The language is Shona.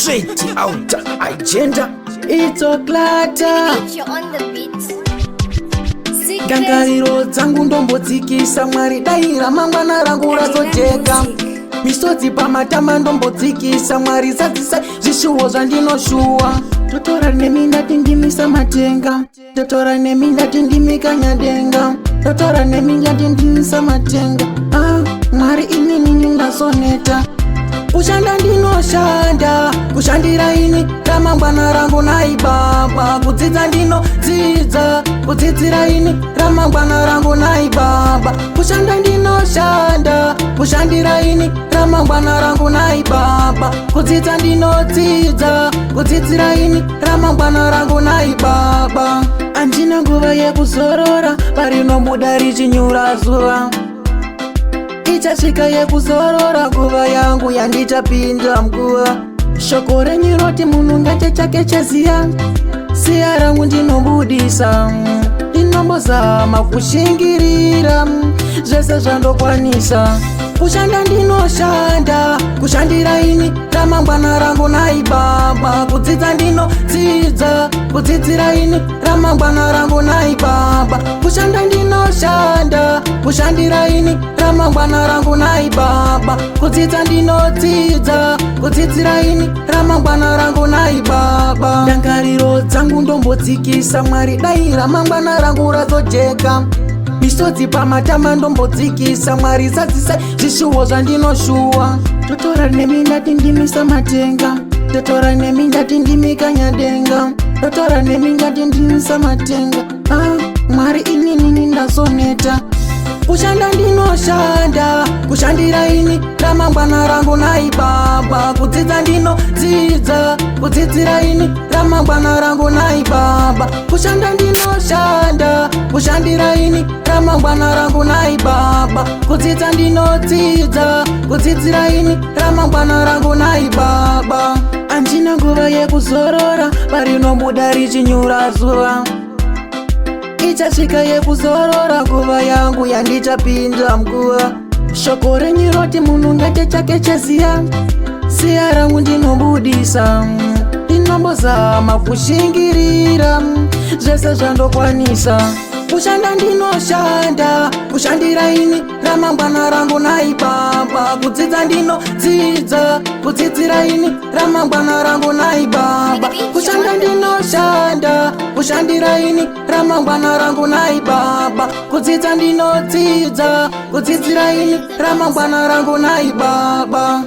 straight out agenda. It's a clatter. You're on the beat. Dangariro dzangu ndombodzikisa Mwari dai ramangwana rangu razojeka. Misodzi pamatama ndombodzikisa Mwari zadzisa zvishuwo zvandinoshuwa. Totora nemi ndati ndimisa matenga, totora nemi ndati ndimika nyadenga, totora nemi ndati ndimisa matenga. Mwari inini ndasoneta. Kushanda ndinoshanda, kushandira ini ramangwana rangu nai baba. Kudzidza ndinodzidza, kudzidzira ini ramangwana rangu nai baba. Kushanda ndinoshanda, kushandira ini ramangwana rangu nai baba. Kudzidza ndinodzidza, kudzidzira ini ramangwana rangu nai baba. Andina nguva yekuzorora, parinobuda richinyura zuva. Ichasvika yekuzorora nguva yangu yandichapinda mguva. Shoko renyu roti munhu ngate chake cheziya. Ziya rangu ndinobudisa, ndinombozama kushingirira zvese zvandokwanisa. Kushanda ndinoshanda, kushandira ini ramangwana rangu nai baba. Kudzidza ndinodzidza, kudzidzira ini ramangwana rangu nai baba. Kushanda ndinoshanda, kushandira ini ramangwana rangu nai baba. Kudzidza ndinodzidza, kudzidzira ini ramangwana rangu nai baba. Dangariro dzangu ndombodzikisa Mwari dai ramangwana rangu razojeka. Misodzi pamatama ndombodzikisa Mwari zadzisa zvishuwo zvandinoshuwa. Totora nemi ndati ndimisa matenga, totora nemi ndati ndimika nyadenga, totora nemi ndati ndimisa matenga. Mwari inini ndasoneta. Kushanda ndinoshanda, kushandira ini ramangwana rangu nai baba. Kudzidza ndinodzidza, kudzidzira ini ramangwana rangu nai baba. Kushanda ndinoshanda, kushandira ini ramangwana rangu nai baba. Kudzidza ndinodzidza, kudzidzira ini ramangwana rangu nai baba. Andina nguva yekuzorora, parinobuda richinyura zuva. Ichasvika yekuzorora nguva yangu yandichapinda mguva. Shoko renyu roti munhu ngate chake cheziya. Ziya rangu ndinobudisa, ndinombozama kushingirira zvese zvandokwanisa. Kushanda ndinoshanda, kushandira ini ramangwana rangu nai baba. Kudzidza ndinodzidza, kudzidzira ini ramangwana rangu nai baba. Kushanda ndinoshanda, kushandira ini ramangwana rangu nai baba. Kudzidza ndinodzidza, kudzidzira ini ramangwana rangu nai baba.